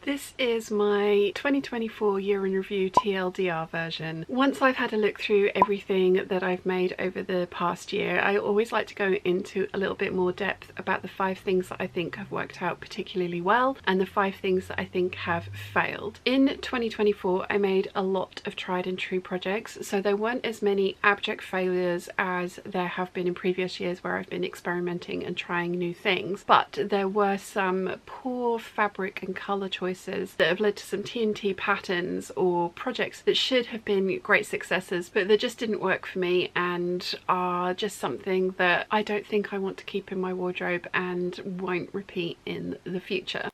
This is my 2024 year in review TLDR version. Once I've had a look through everything that I've made over the past year, I always like to go into a little bit more depth about the 5 things that I think have worked out particularly well and the 5 things that I think have failed. In 2024 I made a lot of tried and true projects, so there weren't as many abject failures as there have been in previous years where I've been experimenting and trying new things, but there were some poor fabric and colour choices that have led to some TNT patterns or projects that should have been great successes but that just didn't work for me and are just something that I don't think I want to keep in my wardrobe and won't repeat in the future.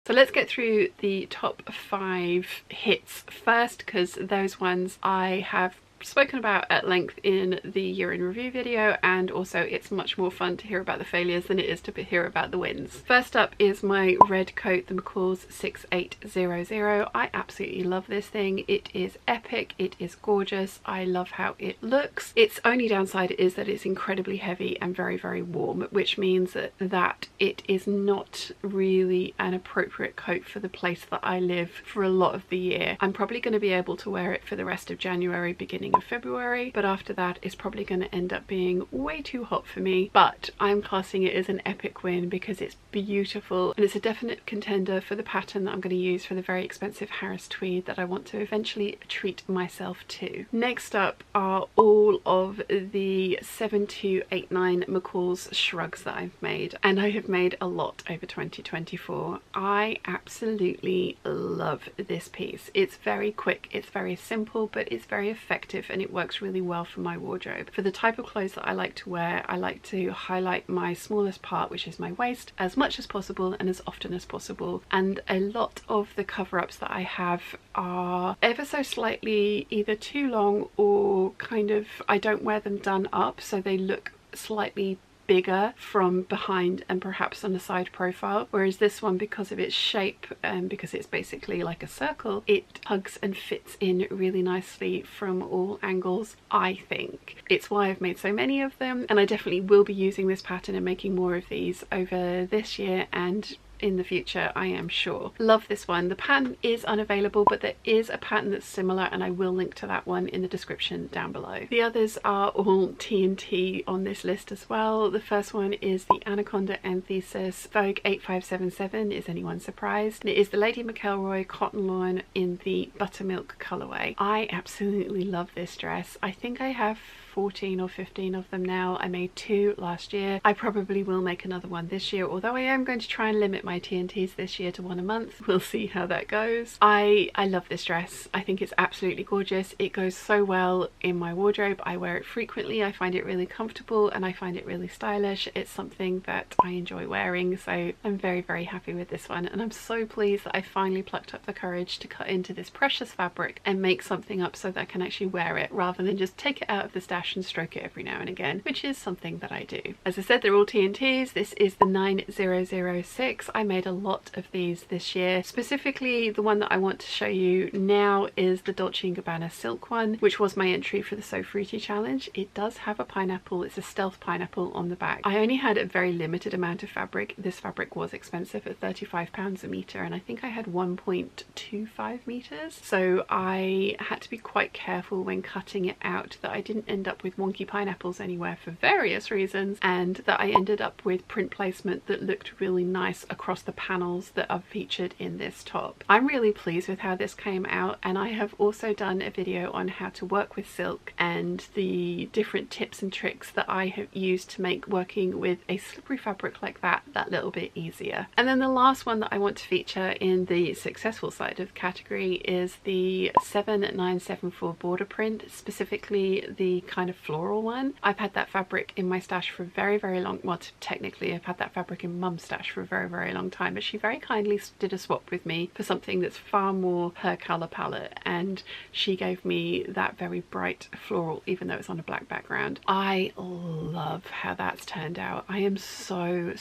So let's get through the top 5 hits first, because those ones I have spoken about at length in the year in review video, and also it's much more fun to hear about the failures than it is to hear about the wins. First up is my red coat, the McCalls 6800. I absolutely love this thing. It is epic, it is gorgeous, I love how it looks. Its only downside is that it's incredibly heavy and very, very warm, which means that it is not really an appropriate coat for the place that I live for a lot of the year. I'm probably going to be able to wear it for the rest of January, beginning of February, but after that it's probably going to end up being way too hot for me. But I'm classing it as an epic win because it's beautiful and it's a definite contender for the pattern that I'm going to use for the very expensive Harris tweed that I want to eventually treat myself to. Next up are all of the 7289 McCalls shrugs that I've made, and I have made a lot over 2024. I absolutely love this piece. It's very quick, it's very simple, but it's very effective and it works really well for my wardrobe. For the type of clothes that I like to wear, I like to highlight my smallest part, which is my waist, as much as possible and as often as possible, and a lot of the cover-ups that I have are ever so slightly either too long or kind of, I don't wear them done up so they look slightly bigger from behind and perhaps on the side profile, whereas this one, because of its shape and because it's basically like a circle, it hugs and fits in really nicely from all angles. I think it's why I've made so many of them, and I definitely will be using this pattern and making more of these over this year and in the future, I am sure. Love this one. The pattern is unavailable, but there is a pattern that's similar and I will link to that one in the description down below. The others are all TNT on this list as well. The first one is the Anaconda Anthesis Vogue 8577. Is anyone surprised? And it is the Lady McElroy cotton lawn in the buttermilk colorway. I absolutely love this dress. I think I have 14 or 15 of them now. I made 2 last year. I probably will make another one this year, although I am going to try and limit my TNTs this year to 1 a month. We'll see how that goes. I love this dress. I think it's absolutely gorgeous. It goes so well in my wardrobe. I wear it frequently. I find it really comfortable and I find it really stylish. It's something that I enjoy wearing, so I'm very, very happy with this one, and I'm so pleased that I finally plucked up the courage to cut into this precious fabric and make something up so that I can actually wear it rather than just take it out of the stash and stroke it every now and again, which is something that I do. As I said, they're all TNTs. This is the 9006. I made a lot of these this year. Specifically, the one that I want to show you now is the Dolce & Gabbana silk one, which was my entry for the So Fruity challenge. It does have a pineapple. It's a stealth pineapple on the back. I only had a very limited amount of fabric. This fabric was expensive at £35 a metre, and I think I had 1.25 metres, so I had to be quite careful when cutting it out that I didn't end up with wonky pineapples anywhere for various reasons, and that I ended up with print placement that looked really nice across the panels that are featured in this top. I'm really pleased with how this came out, and I have also done a video on how to work with silk and the different tips and tricks that I have used to make working with a slippery fabric like that little bit easier. And then the last one that I want to feature in the successful side of the category is the 7974 border print, specifically the kind of floral one. I've had that fabric in my stash for a very, very long, well, technically I've had that fabric in Mum's stash for a very, very long time, but she very kindly did a swap with me for something that's far more her colour palette, and she gave me that very bright floral even though it's on a black background. I love how that's turned out. I am so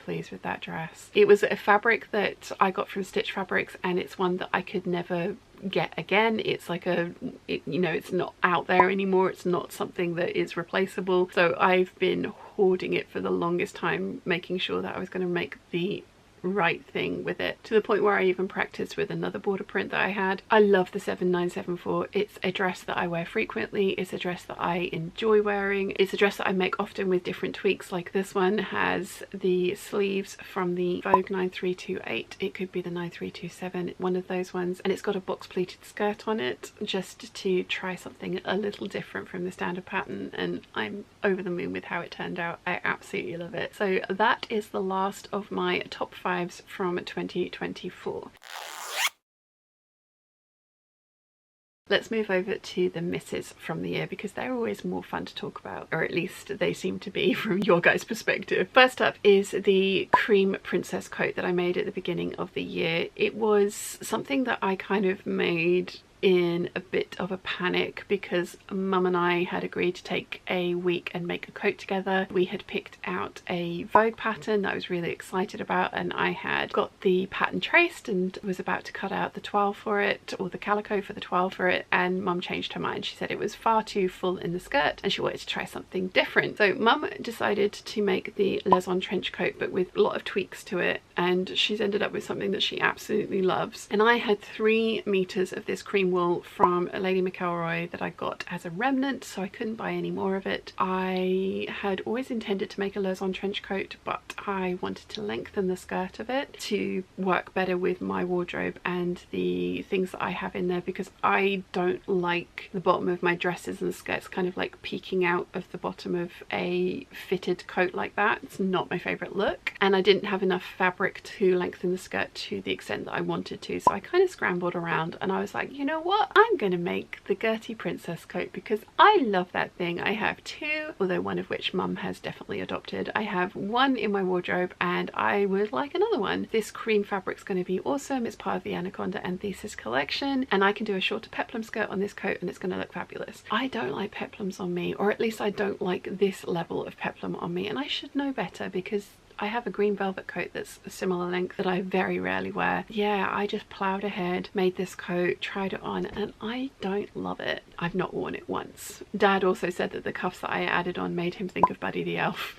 pleased with that dress. It was a fabric that I got from Stitch Fabrics, and it's one that I could never get again. It's like you know, it's not out there anymore. It's not something that is replaceable. So I've been hoarding it for the longest time, making sure that I was going to make the right thing with it, to the point where I even practiced with another border print that I had. I love the 7974. It's a dress that I wear frequently. It's a dress that I enjoy wearing. It's a dress that I make often with different tweaks. Like this one has the sleeves from the Vogue 9328. It could be the 9327, one of those ones, and it's got a box pleated skirt on it, just to try something a little different from the standard pattern, and I'm over the moon with how it turned out. I absolutely love it. So that is the last of my top 5 from 2024. Let's move over to the misses from the year, because they're always more fun to talk about, or at least they seem to be from your guys' perspective. First up is the cream princess coat that I made at the beginning of the year. It was something that I kind of made in a bit of a panic, because Mum and I had agreed to take a week and make a coat together. We had picked out a Vogue pattern that I was really excited about, and I had got the pattern traced and was about to cut out the 12 for it, or the calico for the 12 for it, and Mum changed her mind. She said it was far too full in the skirt and she wanted to try something different. So Mum decided to make the Lezon trench coat, but with a lot of tweaks to it, and she's ended up with something that she absolutely loves. And I had 3 meters of this cream wool from Lady McElroy that I got as a remnant, so I couldn't buy any more of it. I had always intended to make a Lezon trench coat, but I wanted to lengthen the skirt of it to work better with my wardrobe and the things that I have in there, because I don't like the bottom of my dresses and skirts kind of like peeking out of the bottom of a fitted coat like that. It's not my favorite look, and I didn't have enough fabric to lengthen the skirt to the extent that I wanted to, so I kind of scrambled around and I was like, you know what, I'm gonna make the Gertie princess coat, because I love that thing. I have 2, although one of which Mum has definitely adopted. I have 1 in my wardrobe and I would like another one. This cream fabric's going to be awesome. It's part of the Anaconda and Thesis collection, and I can do a shorter peplum skirt on this coat and it's going to look fabulous. I don't like peplums on me, or at least I don't like this level of peplum on me, and I should know better, because I have a green velvet coat that's a similar length that I very rarely wear. Yeah, I just plowed ahead, made this coat, tried it on, and I don't love it. I've not worn it once. Dad also said that the cuffs that I added on made him think of Buddy the Elf.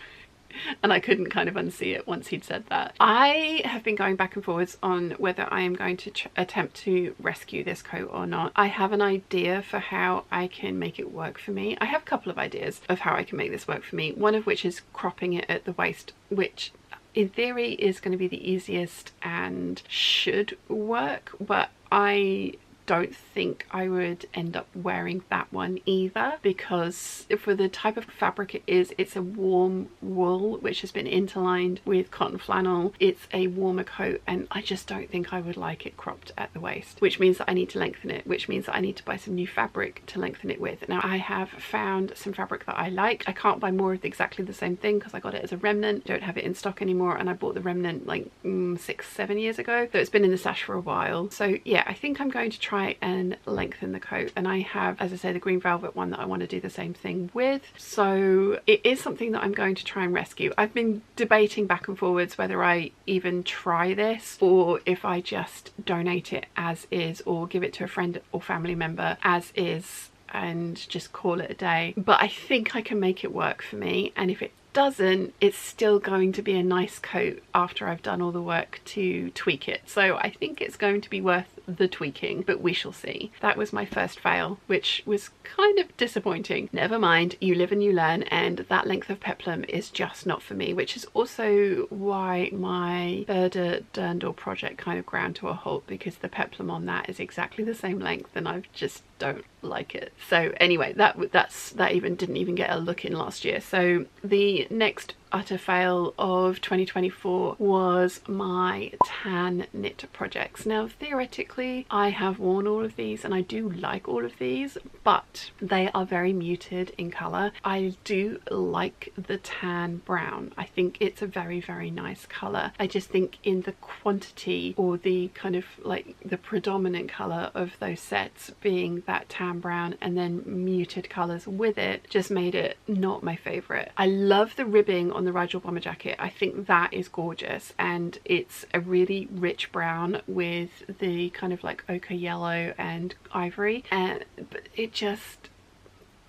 And I couldn't kind of unsee it once he'd said that. I have been going back and forwards on whether I am going to attempt to rescue this coat or not. I have an idea for how I can make it work for me. I have a couple of ideas of how I can make this work for me, one of which is cropping it at the waist, which in theory is going to be the easiest and should work, but I don't think I would end up wearing that one either, because for the type of fabric it is, it's a warm wool which has been interlined with cotton flannel. It's a warmer coat, and I just don't think I would like it cropped at the waist, which means that I need to lengthen it, which means that I need to buy some new fabric to lengthen it with. Now I have found some fabric that I like. I can't buy more of exactly the same thing because I got it as a remnant. I don't have it in stock anymore, and I bought the remnant like 6-7 years ago, so it's been in the stash for a while. So yeah, I think I'm going to try and lengthen the coat, and I have, as I say, the green velvet one that I want to do the same thing with. So it is something that I'm going to try and rescue. I've been debating back and forwards whether I even try this or if I just donate it as is, or give it to a friend or family member as is and just call it a day. But I think I can make it work for me, and if it doesn't, it's still going to be a nice coat after I've done all the work to tweak it. So I think it's going to be worth the tweaking, but we shall see. That was my first fail, which was kind of disappointing. Never mind, you live and you learn, and that length of peplum is just not for me, which is also why my Berda Dirndl project kind of ground to a halt, because the peplum on that is exactly the same length and I just don't like it. So anyway, that even didn't even get a look in last year. So the next utter fail of 2024 was my tan knit projects. Now theoretically I have worn all of these and I do like all of these, but they are very muted in colour. I do like the tan brown. I think it's a very, very nice colour. I just think in the quantity, or the kind of like the predominant colour of those sets being that tan brown and then muted colours with it, just made it not my favourite. I love the ribbing on on the Rigel Bomber Jacket. I think that is gorgeous, and it's a really rich brown with the kind of like ochre yellow and ivory, but it just,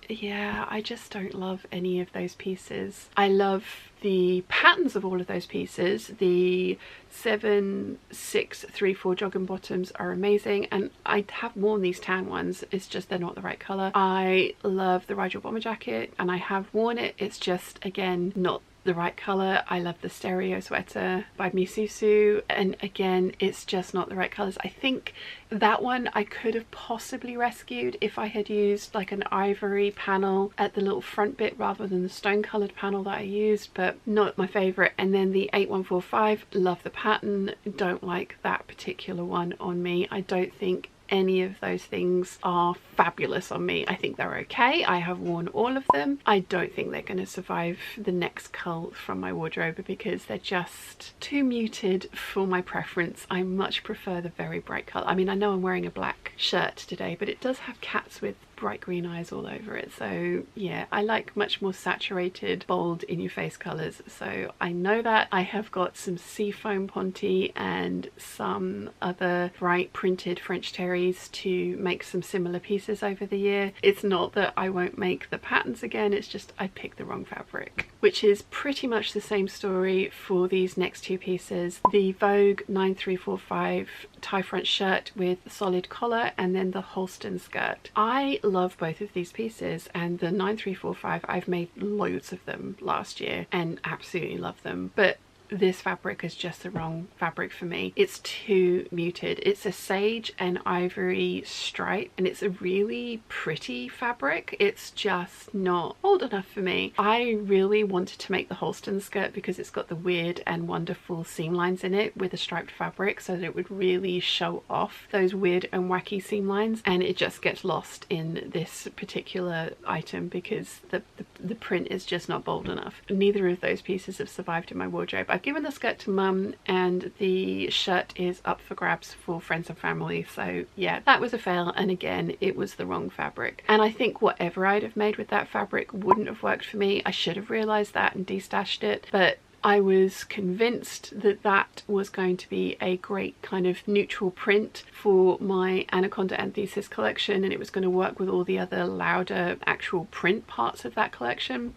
yeah, I just don't love any of those pieces. I love the patterns of all of those pieces. The 7, 6, 3, 4 jogging bottoms are amazing, and I have worn these tan ones, it's just they're not the right colour. I love the Rigel Bomber Jacket and I have worn it, it's just again not the right colour. I love the Stereo Sweater by Misusu, and again it's just not the right colours. I think that one I could have possibly rescued if I had used like an ivory panel at the little front bit rather than the stone coloured panel that I used, but not my favourite. And then the 8145, love the pattern, don't like that particular one on me. I don't think any of those things are fabulous on me. I think they're okay. I have worn all of them. I don't think they're going to survive the next cull from my wardrobe because they're just too muted for my preference. I much prefer the very bright colour. I mean, I know I'm wearing a black shirt today, but it does have cats with bright green eyes all over it. So yeah, I like much more saturated, bold, in your face colours. So I know that. I have got some Seafoam Ponte and some other bright printed French terries to make some similar pieces over the year. It's not that I won't make the patterns again, it's just I picked the wrong fabric, which is pretty much the same story for these next two pieces. The Vogue 9345 tie front shirt with solid collar, and then the Holston skirt. I love both of these pieces, and the 9345, I've made loads of them last year and absolutely love them, but this fabric is just the wrong fabric for me. It's too muted. It's a sage and ivory stripe, and it's a really pretty fabric. It's just not bold enough for me. I really wanted to make the Holston skirt because it's got the weird and wonderful seam lines in it with a striped fabric, so that it would really show off those weird and wacky seam lines, and it just gets lost in this particular item because the print is just not bold enough. Neither of those pieces have survived in my wardrobe. I've given the skirt to mum, and the shirt is up for grabs for friends and family. So yeah, that was a fail, and again it was the wrong fabric. And I think whatever I'd have made with that fabric wouldn't have worked for me. I should have realised that and destashed it, but I was convinced that that was going to be a great kind of neutral print for my Anaconda Anthesis collection, and it was going to work with all the other louder actual print parts of that collection.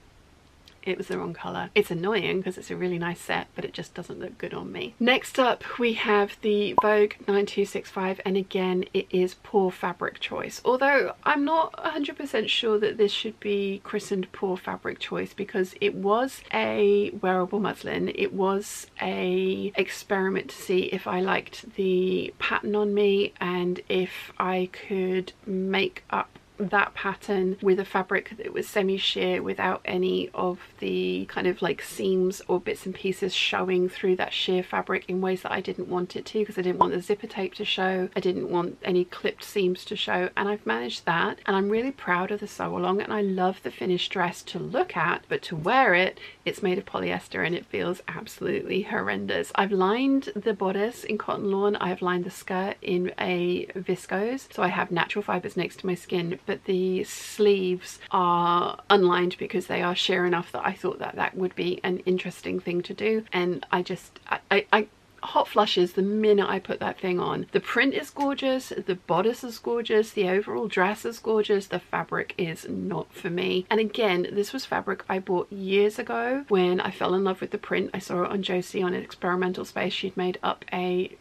It was the wrong colour. It's annoying because it's a really nice set, but it just doesn't look good on me. Next up we have the Vogue 9265, and again it is poor fabric choice. Although I'm not 100% sure that this should be christened poor fabric choice, because it was a wearable muslin. It was a experiment to see if I liked the pattern on me and if I could make up that pattern with a fabric that was semi-sheer without any of the kind of like seams or bits and pieces showing through that sheer fabric in ways that I didn't want it to, because I didn't want the zipper tape to show, I didn't want any clipped seams to show, and I've managed that, and I'm really proud of the sew along, and I love the finished dress to look at, but to wear it, it's made of polyester and it feels absolutely horrendous. I've lined the bodice in cotton lawn, I have lined the skirt in a viscose, so I have natural fibres next to my skin, but the sleeves are unlined because they are sheer enough that I thought that that would be an interesting thing to do, and I hot flushes the minute I put that thing on. The print is gorgeous, the bodice is gorgeous, the overall dress is gorgeous, the fabric is not for me. And again, this was fabric I bought years ago when I fell in love with the print. I saw it on Josie on an experimental space. She'd made up a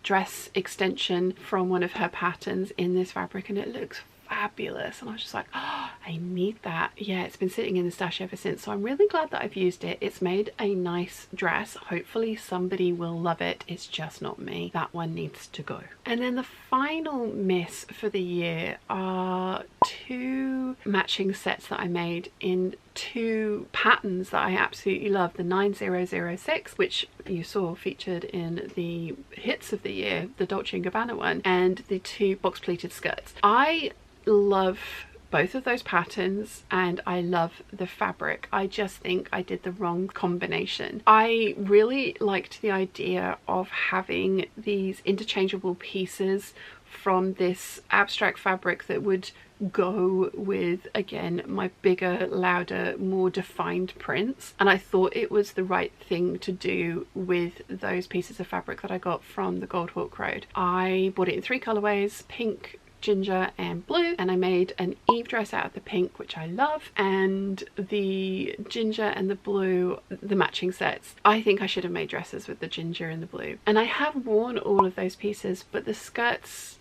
dress extension from one of her patterns in this fabric, and it looks fabulous, and I was just like, oh, I need that. Yeah, it's been sitting in the stash ever since, so I'm really glad that I've used it. It's made a nice dress. Hopefully somebody will love it. It's just not me. That one needs to go. And then the final miss for the year are two matching sets that I made in two patterns that I absolutely love. The 9006, which you saw featured in the hits of the year, the Dolce & Gabbana one, and the two box pleated skirts. I love both of those patterns and I love the fabric. I just think I did the wrong combination. I really liked the idea of having these interchangeable pieces from this abstract fabric that would go with, again, my bigger, louder, more defined prints, and I thought it was the right thing to do with those pieces of fabric that I got from the Gold Hawk Road. I bought it in 3 colorways: pink, ginger and blue, and I made an Eve dress out of the pink, which I love, and the ginger and the blue, the matching sets. I think I should have made dresses with the ginger and the blue, and I have worn all of those pieces, but the skirts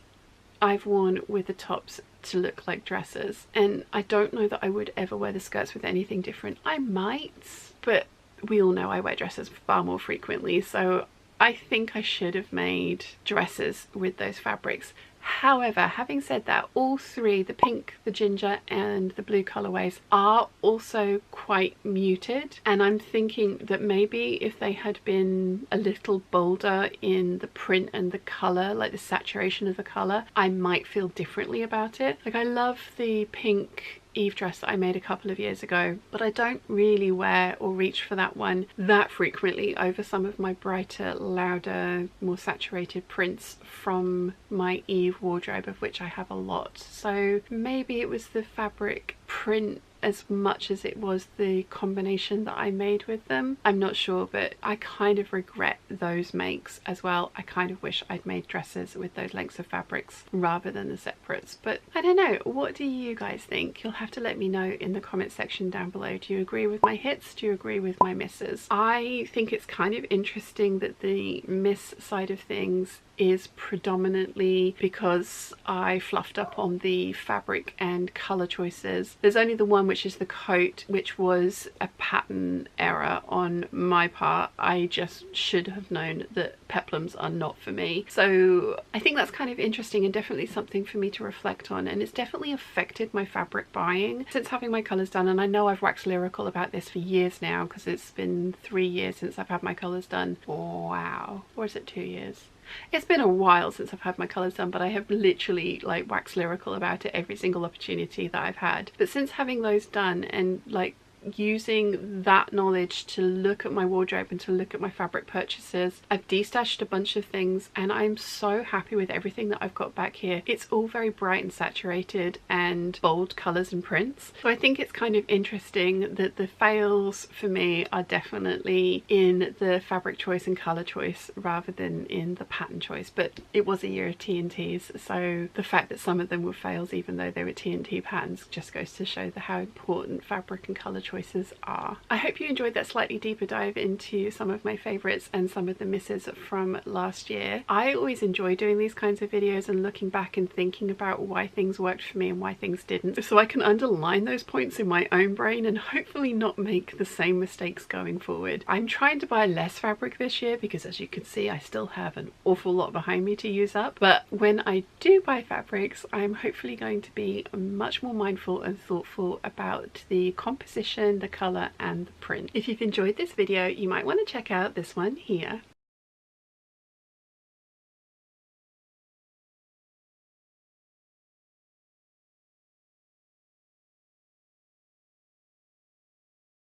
I've worn with the tops to look like dresses, and I don't know that I would ever wear the skirts with anything different. I might, but we all know I wear dresses far more frequently, so I think I should have made dresses with those fabrics. However, having said that, all 3, the pink, the ginger and the blue colorways, are also quite muted, and I'm thinking that maybe if they had been a little bolder in the print and the color, like the saturation of the color, I might feel differently about it. Like, I love the pink Eve dress that I made a couple of years ago, but I don't really wear or reach for that one that frequently over some of my brighter, louder, more saturated prints from my Eve wardrobe, of which I have a lot. So maybe it was the fabric print as much as it was the combination that I made with them. I'm not sure, but I kind of regret those makes as well. I kind of wish I'd made dresses with those lengths of fabrics rather than the separates, but I don't know. What do you guys think? You'll have to let me know in the comment section down below. Do you agree with my hits? Do you agree with my misses? I think it's kind of interesting that the miss side of things is predominantly because I fluffed up on the fabric and colour choices. There's only the one, which is the coat, which was a pattern error on my part. I just should have known that peplums are not for me. So I think that's kind of interesting and definitely something for me to reflect on, and it's definitely affected my fabric buying since having my colours done. And I know I've waxed lyrical about this for years now, because it's been 3 years since I've had my colours done. Wow. Or is it 2 years? It's been a while since I've had my colours done, but I have literally like waxed lyrical about it every single opportunity that I've had. But since having those done and like using that knowledge to look at my wardrobe and to look at my fabric purchases, I've destashed a bunch of things, and I'm so happy with everything that I've got back here. It's all very bright and saturated and bold colours and prints. So I think it's kind of interesting that the fails for me are definitely in the fabric choice and colour choice rather than in the pattern choice. But it was a year of T&Ts, so the fact that some of them were fails even though they were T&T patterns just goes to show how important fabric and colour choices are. I hope you enjoyed that slightly deeper dive into some of my favourites and some of the misses from last year. I always enjoy doing these kinds of videos and looking back and thinking about why things worked for me and why things didn't, so I can underline those points in my own brain and hopefully not make the same mistakes going forward. I'm trying to buy less fabric this year because, as you can see, I still have an awful lot behind me to use up, but when I do buy fabrics, I'm hopefully going to be much more mindful and thoughtful about the composition, the colour and the print. If you've enjoyed this video, you might want to check out this one here.